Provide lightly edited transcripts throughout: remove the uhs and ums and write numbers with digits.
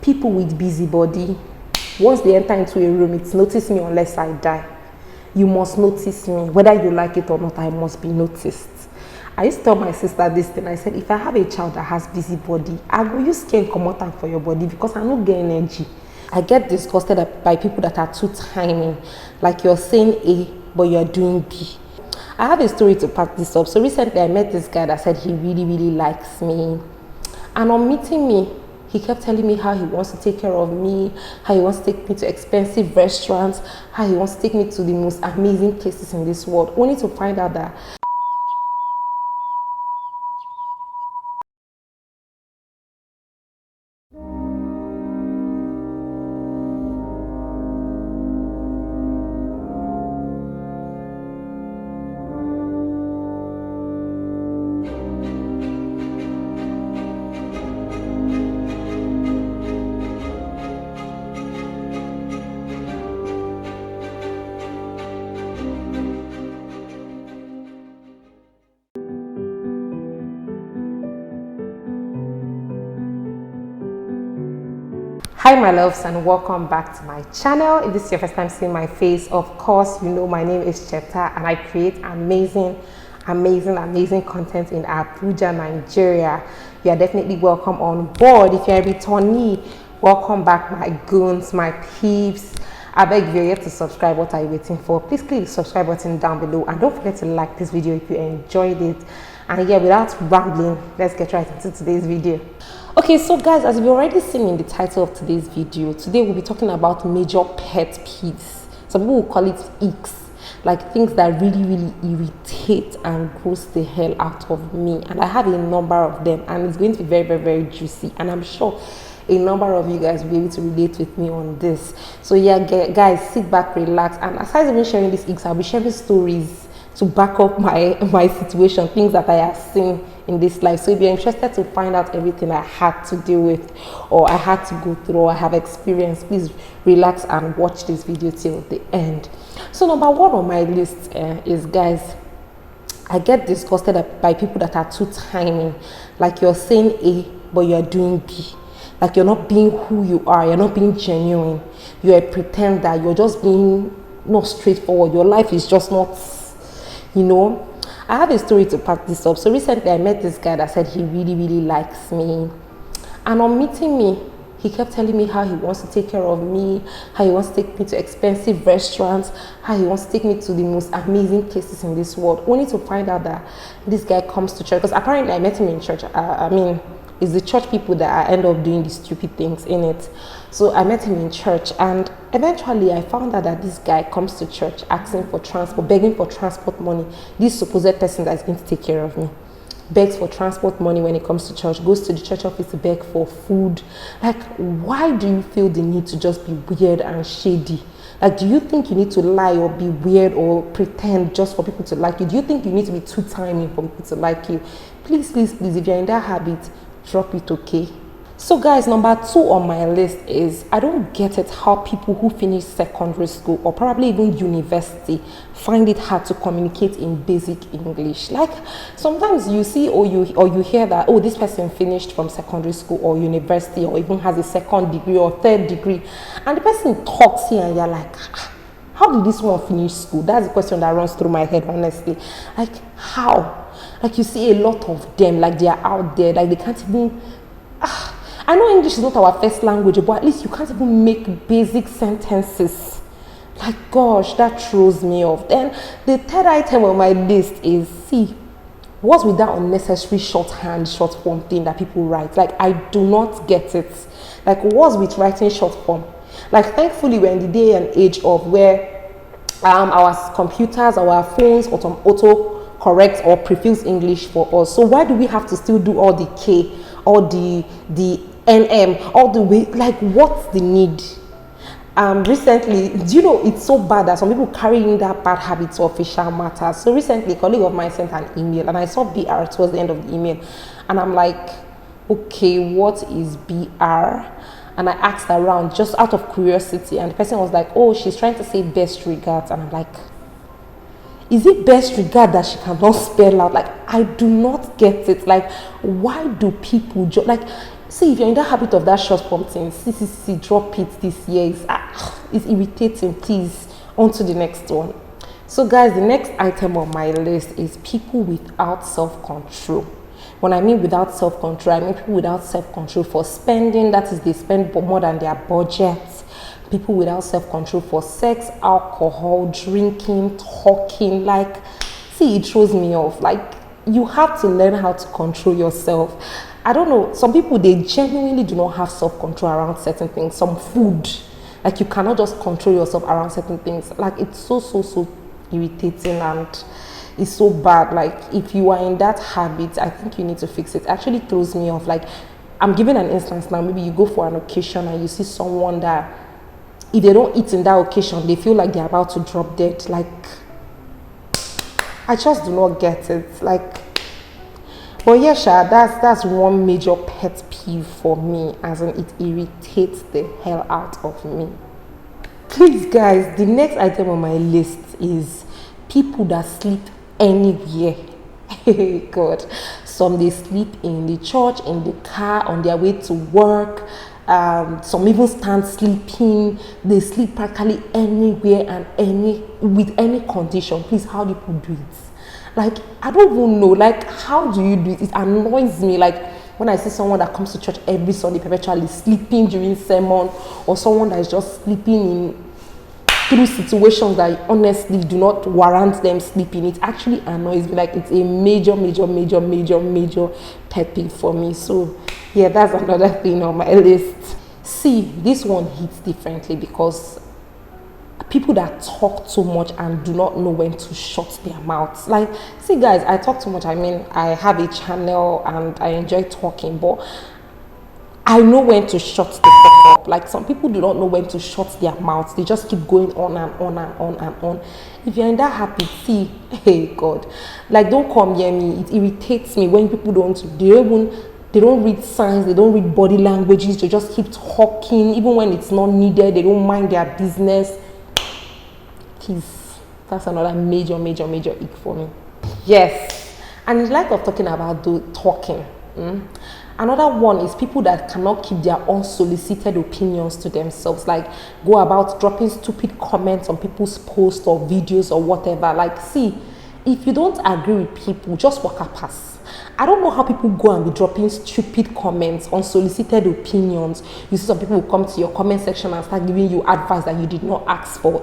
People with busybody, once they enter into a room, it's notice me unless I die. You must notice me. Whether you like it or not, I must be noticed. I used to tell my sister this thing. I said, if I have a child that has busybody, I will use skin come out for your body because I don't get energy. I get disgusted by people that are too tiny. Like you're saying A, but you're doing B. I have a story to pack this up. So recently I met this guy that said he really, really likes me. And on meeting me, he kept telling me how he wants to take care of me, how he wants to take me to expensive restaurants, how he wants to take me to the most amazing places in this world, only to find out that Hi my loves, and welcome back to my channel. If this is your first time seeing my face, of course you know my name is Cheta and I create amazing content in Abuja, Nigeria. You are definitely welcome on board. If you're a returnee, welcome back my goons, my peeps. I beg if you're yet to subscribe, what are you waiting for? Please click the subscribe button down below and don't forget to like this video if you enjoyed it. And yeah, without rambling, let's get right into today's video. Okay, so guys, as you've already seen in the title of today's video, today we'll be talking about major pet peeves. Some people will call it icks, like things that really irritate and gross the hell out of me. And I have a number of them, and it's going to be very juicy, and I'm sure a number of you guys will be able to relate with me on this. So yeah, guys, sit back, relax, and aside even sharing these icks, I'll be sharing stories to back up my situation, things that I have seen in this life. So if you're interested to find out everything I had to deal with, or I had to go through, or I have experienced, please relax and watch this video till the end. So number one on my list is, guys, I get disgusted by people that are too tiny. Like you're saying A, but you're doing B. Like you're not being who you are, you're not being genuine, you're a pretender, you're just being not straightforward, your life is just not, you know. I have a story to pack this up. So recently I met this guy that said he really likes me. And on meeting me, he kept telling me how he wants to take care of me, how he wants to take me to expensive restaurants, how he wants to take me to the most amazing places in this world, only to find out that this guy comes to church. Because apparently I met him in church. It's the church people that I end up doing these stupid things in it. So I met him in church, and eventually I found out that this guy comes to church asking for transport, begging for transport money. This supposed person that's going to take care of me begs for transport money when it comes to church, goes to the church office to beg for food. Like, why do you feel the need to just be weird and shady? Like, do you think you need to lie or be weird or pretend just for people to like you? Do you think you need to be too tiny for people to like you? Please, if you're in that habit, drop it, okay? So guys, number two on my list is, I don't get it how people who finish secondary school or probably even university find it hard to communicate in basic English. Like sometimes you see or you hear that, oh, this person finished from secondary school or university or even has a second degree or third degree, and the person talks here and you're like, how did this one finish school? That's the question that runs through my head, honestly. Like, how? Like, you see a lot of them, like they are out there, like they can't even I know English is not our first language, but at least you can't even make basic sentences. Like, gosh, that throws me off. Then the third item on my list is, see, what's with that unnecessary shorthand, short form thing that people write? Like, I do not get it. Like, what's with writing short form? Like, thankfully, we're in the day and age of where our computers, our phones auto correct or prefix English for us. So why do we have to still do all the K, all the NM, all the way? Like, what's the need? Recently, do you know, it's so bad that some people carrying that bad habit to official matters. So recently, a colleague of mine sent an email and I saw BR towards the end of the email, and I'm like, okay, what is BR? And I asked around just out of curiosity, and the person was like, oh, she's trying to say best regards. And I'm like, is it best regard that she cannot spell out? Like, I do not get it. Like, why do people like, See, if you're in that habit of that short pumping, see, drop it this year. It's irritating. Please, on to the next one. So guys, the next item on my list is people without self-control. When I mean without self-control, I mean people without self-control for spending. That is, they spend more than their budget. People without self-control for sex, alcohol, drinking, talking. Like, see, it throws me off. Like, you have to learn how to control yourself. I don't know, some people, they genuinely do not have self-control around certain things. Some food, like, you cannot just control yourself around certain things. Like, it's so irritating, and it's so bad. Like, if you are in that habit, I think you need to fix it. It actually throws me off. Like, I'm giving an instance now. Maybe you go for an occasion and you see someone that, if they don't eat in that occasion, they feel like they're about to drop dead. Like, I just do not get it. Like, but yeah, Sha, that's one major pet peeve for me, as in it irritates the hell out of me. Please, guys, the next item on my list is people that sleep anywhere. God, some they sleep in the church, in the car, on their way to work. Some even stand sleeping. They sleep practically anywhere and with any condition. Please, how do people do it? Like, I don't even know. Like, how do you do it? It annoys me. Like, when I see someone that comes to church every Sunday perpetually sleeping during sermon, or someone that is just sleeping through situations that honestly do not warrant them sleeping, it actually annoys me. Like, it's a major pet peeve for me. So yeah, that's another thing on my list. See, this one hits differently because people that talk too much and do not know when to shut their mouths. Like, see guys, I talk too much. I mean, I have a channel and I enjoy talking, but I know when to shut the fuck up. Like, some people do not know when to shut their mouths. They just keep going on and on and on and on. If you're in that habit, see, hey God, like, don't come near me. It irritates me when people they don't read signs, they don't read body languages, they just keep talking, even when it's not needed. They don't mind their business. Please, that's another major ick for me. Yes, and in light of talking about talking, another one is people that cannot keep their unsolicited opinions to themselves. Like, go about dropping stupid comments on people's posts or videos or whatever. Like, see, if you don't agree with people, just walk past. I don't know how people go and be dropping stupid comments, unsolicited opinions. You see some people will come to your comment section and start giving you advice that you did not ask for.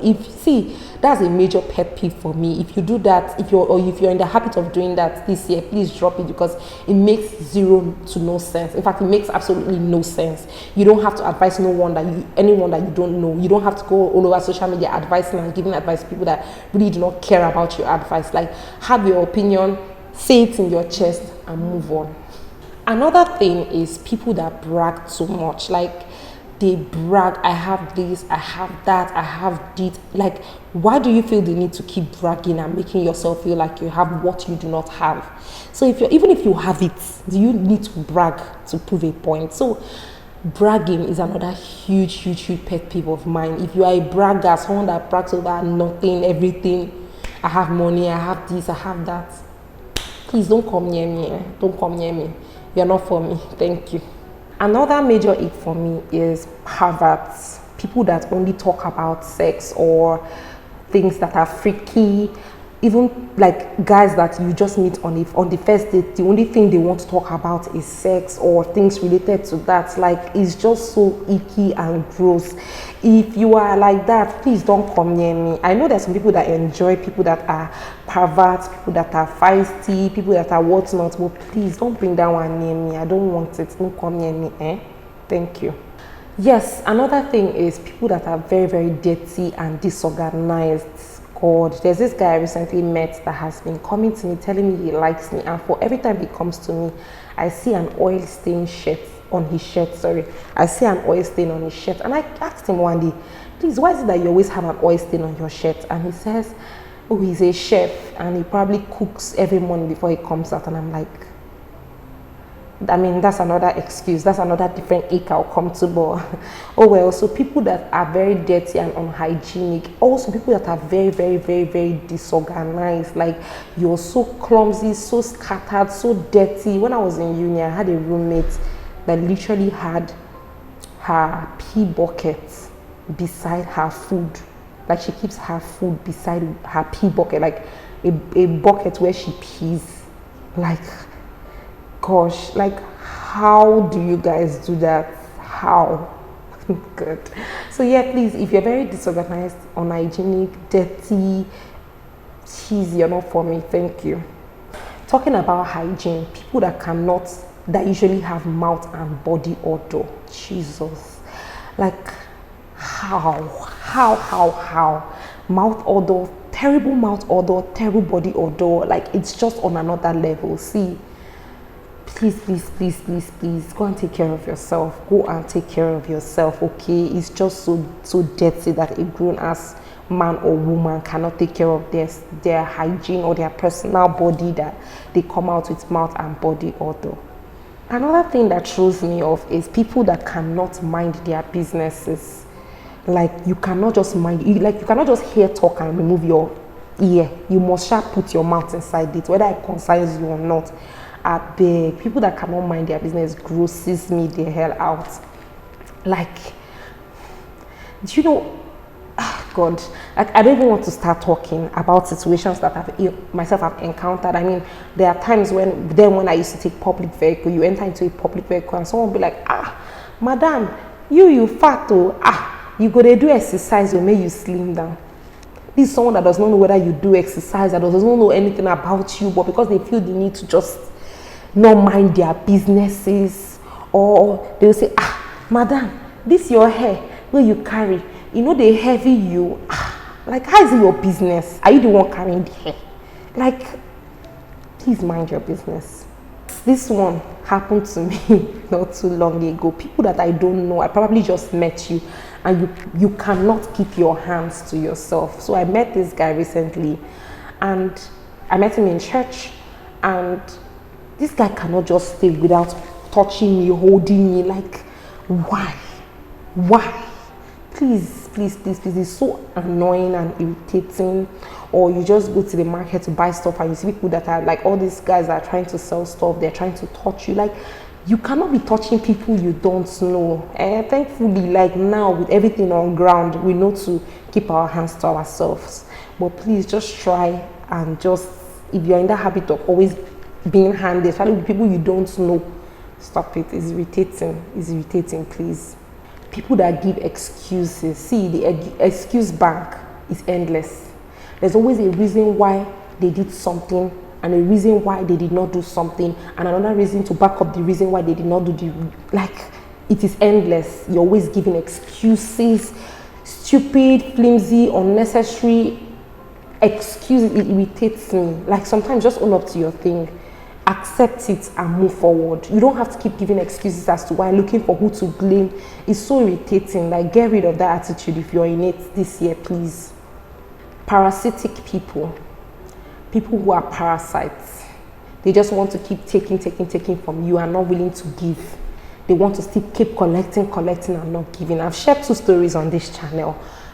That's a major pet peeve for me. If you do that, if you're in the habit of doing that this year, please drop it, because it makes zero to no sense. In fact, it makes absolutely no sense. You don't have to advise anyone that you don't know. You don't have to go all over social media advising and giving advice to people that really do not care about your advice. Like, have your opinion, say it in your chest, and move on. Another thing is people that brag too much. Like, they brag, I have this, I have that, I have this. Like, why do you feel the need to keep bragging and making yourself feel like you have what you do not have? So even if you have it, do you need to brag to prove a point? So bragging is another huge pet peeve of mine. If you are a bragger, someone that brags over nothing, everything, I have money, I have this, I have that, please don't come near me. Don't come near me. You're not for me. Thank you. Another major ick for me is perverts. People that only talk about sex or things that are freaky. Even like guys that you just meet on the first date, the only thing they want to talk about is sex or things related to that. Like, it's just so icky and gross. If you are like that, please don't come near me. I know there's some people that enjoy people that are perverts, people that are feisty, people that are whatnot, but please don't bring that one near me. I don't want it. Don't come near me. Thank you. Yes, another thing is people that are very dirty and disorganized. God, there's this guy I recently met that has been coming to me, telling me he likes me, and for every time he comes to me, I see an oil stain on his shirt. I see an oil stain on his shirt, and I asked him one day, please, why is it that you always have an oil stain on your shirt? And he says, oh, he's a chef and he probably cooks every morning before he comes out. And I'm like, I mean, that's another excuse. That's another different ick I'll come to. But oh well. So people that are very dirty and unhygienic. Also people that are very disorganized. Like, you're so clumsy, so scattered, so dirty. When I was in uni, I had a roommate. that literally had her pee bucket beside her food. Like she keeps her food beside her pee bucket, like a bucket where she pees. Like, gosh, like how do you guys do that? How? Good. So yeah, please, if you're very disorganized, unhygienic, dirty, please, you're not for me. Thank you. Talking about hygiene, people that usually have mouth and body odor. Jesus. Like, how? Mouth odor, terrible mouth odor, terrible body odor. Like, it's just on another level. See, please, go and take care of yourself. Go and take care of yourself, okay? It's just so dirty that a grown-ass man or woman cannot take care of their hygiene or their personal body, that they come out with mouth and body odor. Another thing that throws me off is people that cannot mind their businesses. Like, you cannot just hear talk and remove your ear. You must put your mouth inside it, whether it concerns you or not. I beg, people that cannot mind their business grosses me the hell out. Like, do you know, God, like, I don't even want to start talking about situations that I've encountered. I mean, there are times when I used to take public vehicle, you enter into a public vehicle and someone will be like, madam, you fat, you go to do exercise or make you slim down. This is someone that does not know whether you do exercise, that does not know anything about you, but because they feel the need to just not mind their businesses, or they will say, madam, this your hair where you carry, you know they heavy you. Like, how is it your business? Are you the one carrying the hair? Like, please mind your business. This one happened to me not too long ago. People that I don't know, I probably just met you, and you cannot keep your hands to yourself. So I met this guy recently, and I met him in church, and this guy cannot just stay without touching me, holding me. Like, why? Please, it's so annoying and irritating. Or you just go to the market to buy stuff and you see people that are like, all these guys that are trying to sell stuff, they're trying to touch you. Like, you cannot be touching people you don't know. And thankfully, like now with everything on ground, we know to keep our hands to ourselves. But please just try and just, if you're in that habit of always being handy, especially with people you don't know, stop it. It's irritating, please. People that give excuses. See, the excuse bank is endless. There's always a reason why they did something, and a reason why they did not do something, and another reason to back up the reason why they did not do it is endless. You're always giving excuses, stupid, flimsy, unnecessary excuses. It irritates me. Like, sometimes just own up to your thing, accept it and move forward. You don't have to keep giving excuses as to why, looking for who to blame. It's so irritating. Like, get rid of that attitude if you're in it this year, please. Parasitic people who are parasites. They just want to keep taking from you and not willing to give. They want to still keep collecting and not giving. I've shared 2 stories on this channel.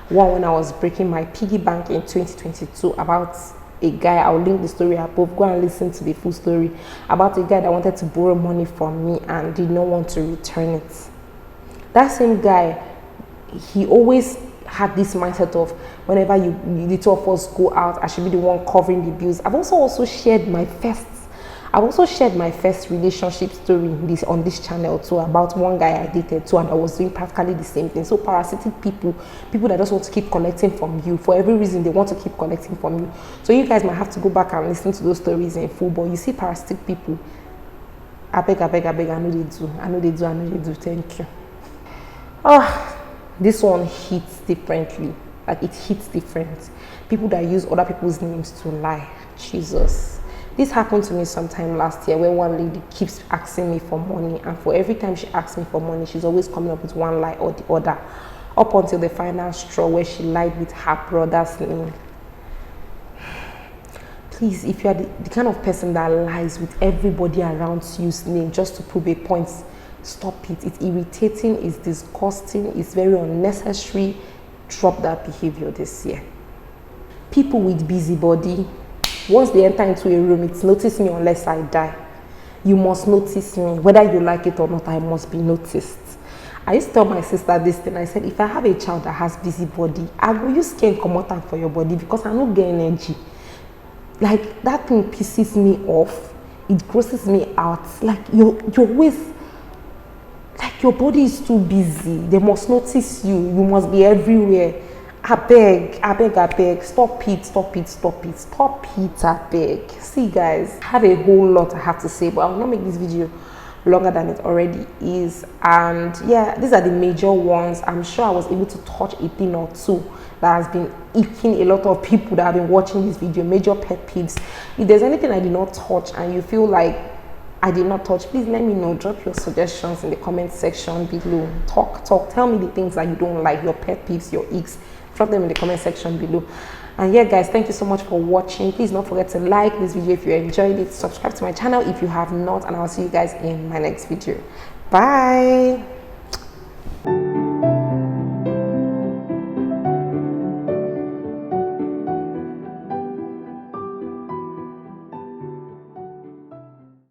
One when I was breaking my piggy bank in 2022 about a guy. I'll link the story above. Go and listen to the full story about a guy that wanted to borrow money from me and did not want to return it. That same guy, he always had this mindset of, whenever the 2 of us go out, I should be the one covering the bills. I've also shared my first relationship story on this channel too, about one guy I dated too, and I was doing practically the same thing. So parasitic people that just want to keep collecting from you for every reason. They want to keep collecting from you. So you guys might have to go back and listen to those stories in full. But you see parasitic people, I beg, I know they do. Thank you. This one hits differently. Like, it hits different. People that use other people's names to lie. Jesus. This happened to me sometime last year, where one lady keeps asking me for money, and for every time she asks me for money, she's always coming up with one lie or the other, up until the final straw where she lied with her brother's name. Please, if you are the kind of person that lies with everybody around you's name just to prove a point, stop it. It's irritating, it's disgusting, it's very unnecessary. Drop that behavior this year. People with busybody, once they enter into a room, it's notice me unless I die. you must notice me. Whether you like it or not, I must be noticed. I used to tell my sister this thing. I said, if I have a child that has busy body, I go use skin come out for your body because I don't get energy. Like, that thing pisses me off. It grosses me out. Like, you're always, like, your body is too busy. They must notice you. You must be everywhere. I beg. Stop it, I beg. See, guys, I have a whole lot I have to say, but I will not make this video longer than it already is. And yeah, these are the major ones. I'm sure I was able to touch a thing or two that has been aching a lot of people that have been watching this video. Major pet peeves. If there's anything I did not touch and you feel like I did not touch, please let me know. Drop your suggestions in the comment section below. Talk. Tell me the things that you don't like, your pet peeves, your icks. Drop them in the comment section below. And yeah, guys, thank you so much for watching. Please don't forget to like this video if you enjoyed it. Subscribe to my channel if you have not, and I'll see you guys in my next video. Bye.